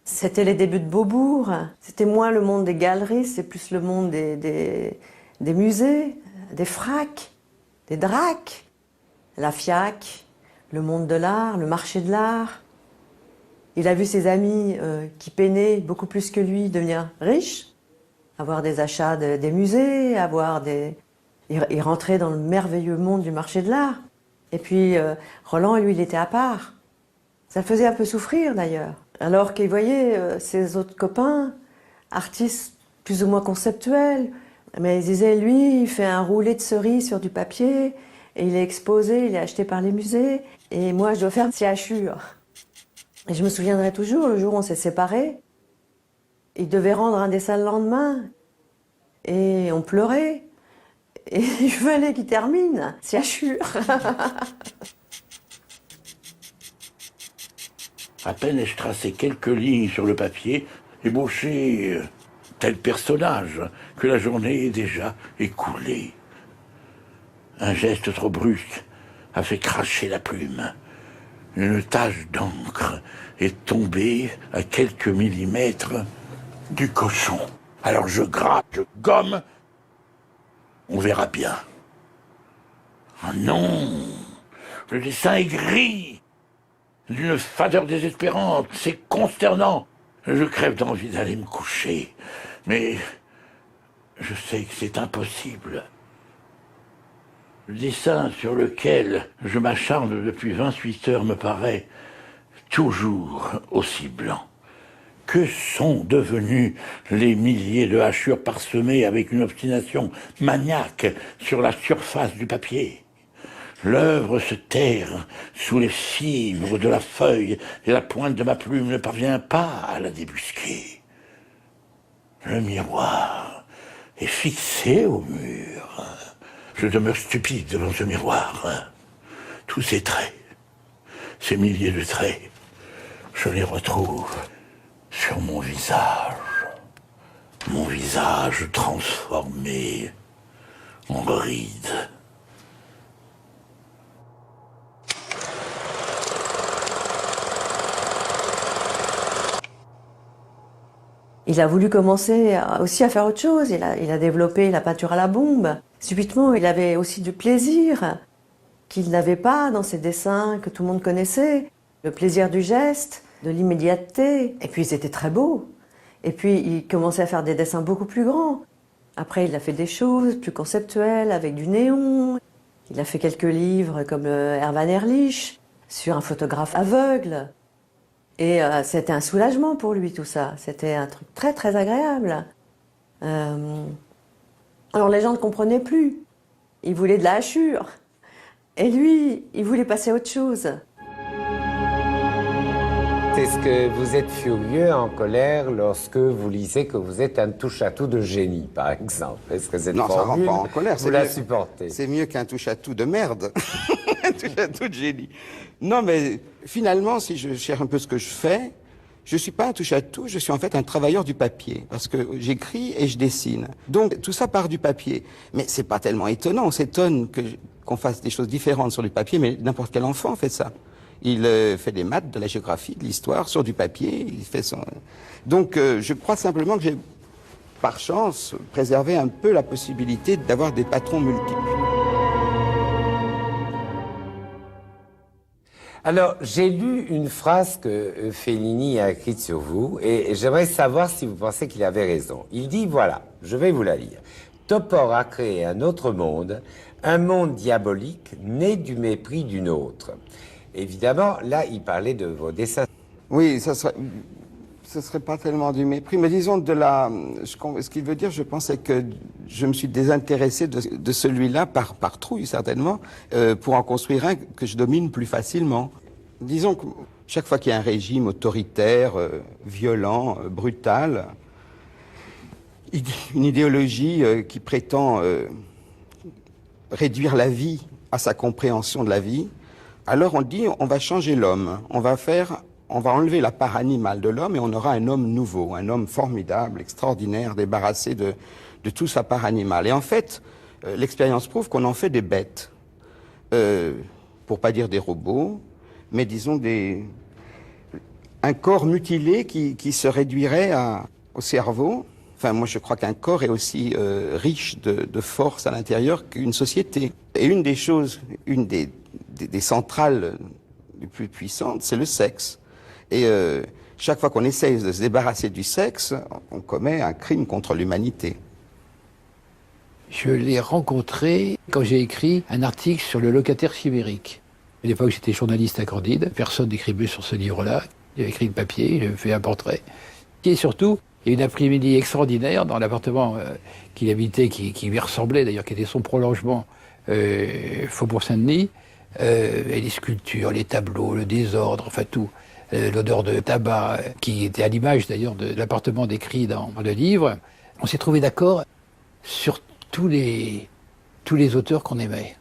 C'était les débuts de Beaubourg. C'était moins le monde des galeries, c'est plus le monde des musées, des fracs, des dracs, la FIAC, le monde de l'art, le marché de l'art. Il a vu ses amis qui peinaient beaucoup plus que lui devenir riches, avoir des achats des musées, Il rentrait dans le merveilleux monde du marché de l'art. Et puis Roland, lui, il était à part. Ça le faisait un peu souffrir d'ailleurs. Alors qu'il voyait ses autres copains, artistes plus ou moins conceptuels, mais il disait, lui, il fait un roulé de cerises sur du papier, et il est exposé, il est acheté par les musées, et moi, je dois faire une hachure. Et je me souviendrai toujours, le jour où on s'est séparés, il devait rendre un dessin le lendemain, et on pleurait, et il fallait qu'il termine, hachure. À peine ai-je tracé quelques lignes sur le papier, ébauché tel personnage, que la journée est déjà écoulée. Un geste trop brusque a fait cracher la plume. Une tache d'encre est tombée à quelques millimètres du cochon. Alors je gratte, je gomme, on verra bien. Oh non, le dessin est gris, d'une fadeur désespérante, c'est consternant. Je crève d'envie d'aller me coucher, mais je sais que c'est impossible. Le dessin sur lequel je m'acharne depuis 28 heures me paraît toujours aussi blanc. Que sont devenus les milliers de hachures parsemées avec une obstination maniaque sur la surface du papier? L'œuvre se terre sous les fibres de la feuille et la pointe de ma plume ne parvient pas à la débusquer. Le miroir est fixé au mur. Je demeure stupide devant ce miroir. Tous ces traits, ces milliers de traits, je les retrouve sur mon visage transformé en rides. Il a voulu commencer aussi à faire autre chose. Il a développé la peinture à la bombe. Subitement, il avait aussi du plaisir qu'il n'avait pas dans ses dessins que tout le monde connaissait. Le plaisir du geste, de l'immédiateté. Et puis, ils étaient très beaux. Et puis, il commençait à faire des dessins beaucoup plus grands. Après, il a fait des choses plus conceptuelles, avec du néon. Il a fait quelques livres comme Hermann Ehrlich, sur un photographe aveugle. Et c'était un soulagement pour lui, tout ça. C'était un truc très, très agréable. Alors les gens ne comprenaient plus. Ils voulaient de la hachure. Et lui, il voulait passer à autre chose. Est-ce que vous êtes furieux, en colère, lorsque vous lisez que vous êtes un touche-à-tout de génie, par exemple? Est-ce que cette formule, ça rend pas en colère, vous la supportez? C'est mieux qu'un touche-à-tout de merde. Un touche-à-tout de génie. Non, mais finalement, si je cherche un peu ce que je fais, je suis pas un touche-à-tout, je suis en fait un travailleur du papier. Parce que j'écris et je dessine. Donc, tout ça part du papier. Mais c'est pas tellement étonnant. On s'étonne qu'on fasse des choses différentes sur du papier, mais n'importe quel enfant fait ça. Il fait des maths, de la géographie, de l'histoire, sur du papier, il fait son... Donc, je crois simplement que j'ai, par chance, préservé un peu la possibilité d'avoir des patrons multiples. Alors, j'ai lu une phrase que Fellini a écrite sur vous, et j'aimerais savoir si vous pensez qu'il avait raison. Il dit, voilà, je vais vous la lire. Topor a créé un autre monde, un monde diabolique, né du mépris d'une autre. Évidemment, là, il parlait de vos dessins. Oui, ça serait... ce serait pas tellement du mépris, mais disons ce qu'il veut dire, je pense, c'est que je me suis désintéressé de celui-là par trouille, certainement, pour en construire un que je domine plus facilement. Disons que chaque fois qu'il y a un régime autoritaire, violent, brutal, une idéologie qui prétend réduire la vie à sa compréhension de la vie, alors on dit on va changer l'homme, on va enlever la part animale de l'homme et on aura un homme nouveau, un homme formidable, extraordinaire, débarrassé de toute sa part animale. Et en fait, l'expérience prouve qu'on en fait des bêtes, pour pas dire des robots, mais disons un corps mutilé qui se réduirait au cerveau. Enfin, moi, je crois qu'un corps est aussi riche de force à l'intérieur qu'une société. Et une des centrales les plus puissantes, c'est le sexe. Et chaque fois qu'on essaye de se débarrasser du sexe, on commet un crime contre l'humanité. Je l'ai rencontré quand j'ai écrit un article sur le locataire chimérique. À l'époque, j'étais journaliste à Candide. Personne n'écrivait sur ce livre-là. J'ai écrit le papier, j'ai fait un portrait. Et surtout, il y a une après-midi extraordinaire dans l'appartement qu'il habitait, qui lui ressemblait d'ailleurs, qui était son prolongement, Faubourg Saint-Denis. Et les sculptures, les tableaux, le désordre, enfin tout. L'odeur de tabac, qui était à l'image d'ailleurs de l'appartement décrit dans le livre. On s'est trouvé d'accord sur tous les auteurs qu'on aimait.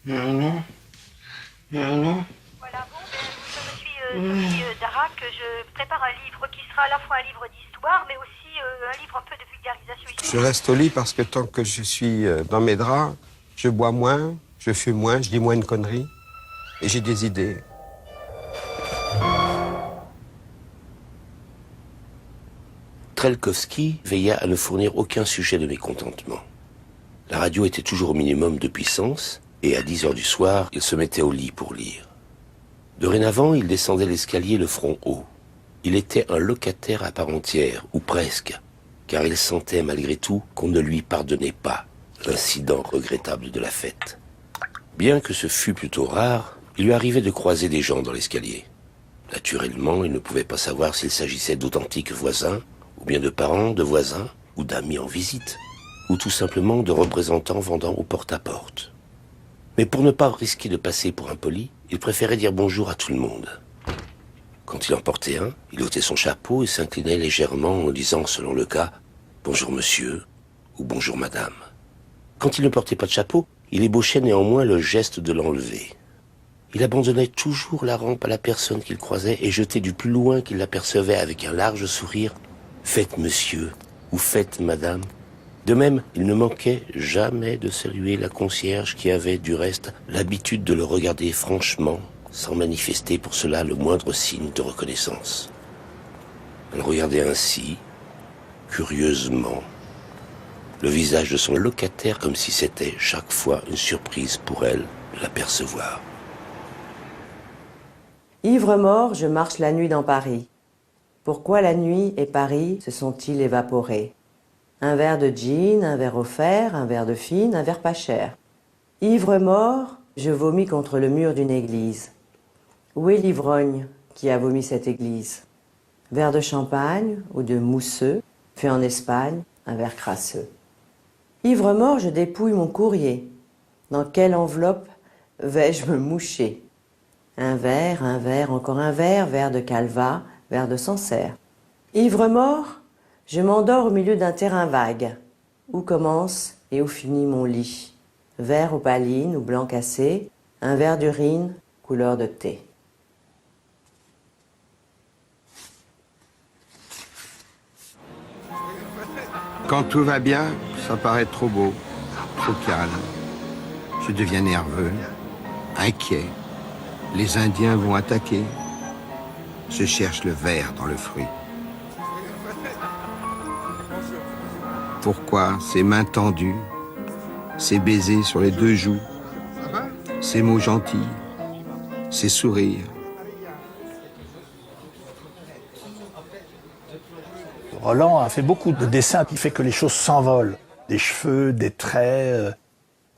Non. Voilà, bon, je suis Dara, que je prépare un livre qui sera à la fois un livre d'histoire, mais aussi un livre un peu de vulgarisation historique. Je reste au lit parce que tant que je suis dans mes draps, je bois moins, je fume moins, je dis moins de conneries, et j'ai des idées. Trelkowski veilla à ne fournir aucun sujet de mécontentement. La radio était toujours au minimum de puissance, et à 10 heures du soir, il se mettait au lit pour lire. Dorénavant, il descendait l'escalier le front haut. Il était un locataire à part entière, ou presque, car il sentait malgré tout qu'on ne lui pardonnait pas l'incident regrettable de la fête. Bien que ce fût plutôt rare, il lui arrivait de croiser des gens dans l'escalier. Naturellement, il ne pouvait pas savoir s'il s'agissait d'authentiques voisins, ou bien de parents, de voisins, ou d'amis en visite, ou tout simplement de représentants vendant au porte-à-porte. Mais pour ne pas risquer de passer pour impoli, il préférait dire bonjour à tout le monde. Quand il en portait un, il ôtait son chapeau et s'inclinait légèrement en disant, selon le cas, « Bonjour monsieur » ou « Bonjour madame ». Quand il ne portait pas de chapeau, il ébauchait néanmoins le geste de l'enlever. Il abandonnait toujours la rampe à la personne qu'il croisait et jetait du plus loin qu'il l'apercevait avec un large sourire « Faites monsieur » ou « Faites madame ». De même, il ne manquait jamais de saluer la concierge qui avait, du reste, l'habitude de le regarder franchement, sans manifester pour cela le moindre signe de reconnaissance. Elle regardait ainsi, curieusement, le visage de son locataire comme si c'était chaque fois une surprise pour elle de l'apercevoir. Ivre mort, je marche la nuit dans Paris. Pourquoi la nuit et Paris se sont-ils évaporés? Un verre de gin, un verre offert, un verre de fine, un verre pas cher. Ivre mort, je vomis contre le mur d'une église. Où est l'ivrogne qui a vomi cette église? Verre de champagne ou de mousseux, fait en Espagne, un verre crasseux. Ivre mort, je dépouille mon courrier. Dans quelle enveloppe vais-je me moucher? Un verre, encore un verre, verre de Calva, verre de Sancerre. Ivre mort, je m'endors au milieu d'un terrain vague. Où commence et où finit mon lit? Vert opaline ou blanc cassé, un verre d'urine, couleur de thé. Quand tout va bien, ça paraît trop beau, trop calme. Je deviens nerveux, inquiet. Les Indiens vont attaquer. Je cherche le ver dans le fruit. Pourquoi ces mains tendues, ces baisers sur les deux joues, ces mots gentils, ces sourires? Roland a fait beaucoup de dessins qui fait que les choses s'envolent. des cheveux, des traits,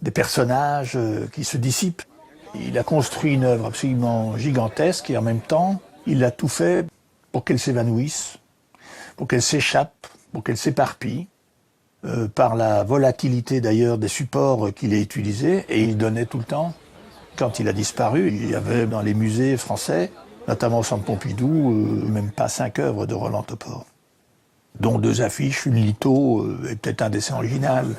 des personnages qui se dissipent. Il a construit une œuvre absolument gigantesque et en même temps, il a tout fait pour qu'elle s'évanouisse, pour qu'elle s'échappe, pour qu'elle s'éparpille, par la volatilité d'ailleurs des supports qu'il a utilisés, et il donnait tout le temps. Quand il a disparu, il y avait dans les musées français, notamment au Centre Pompidou, même pas 5 œuvres de Roland Topor, dont 2 affiches, une litho et peut-être un dessin original.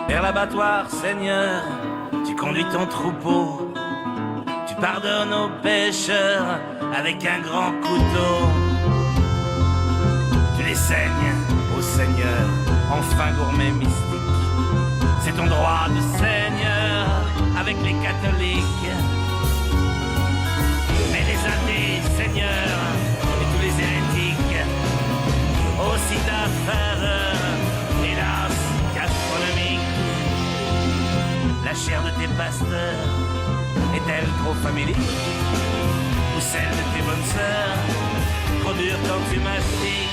Vers l'abattoir, Seigneur, tu conduis ton troupeau. Tu pardonnes aux pécheurs avec un grand couteau. Tu les saignes, ô Seigneur, en fin gourmet mystique. C'est ton droit de Seigneur avec les catholiques. Mais les athées, Seigneur, et tous les hérétiques, aussi d'affaires, hélas, gastronomiques. La chair de tes pasteurs est-elle trop familière? Ou celle de tes bonnes sœurs, trop dure quand tu mastiques?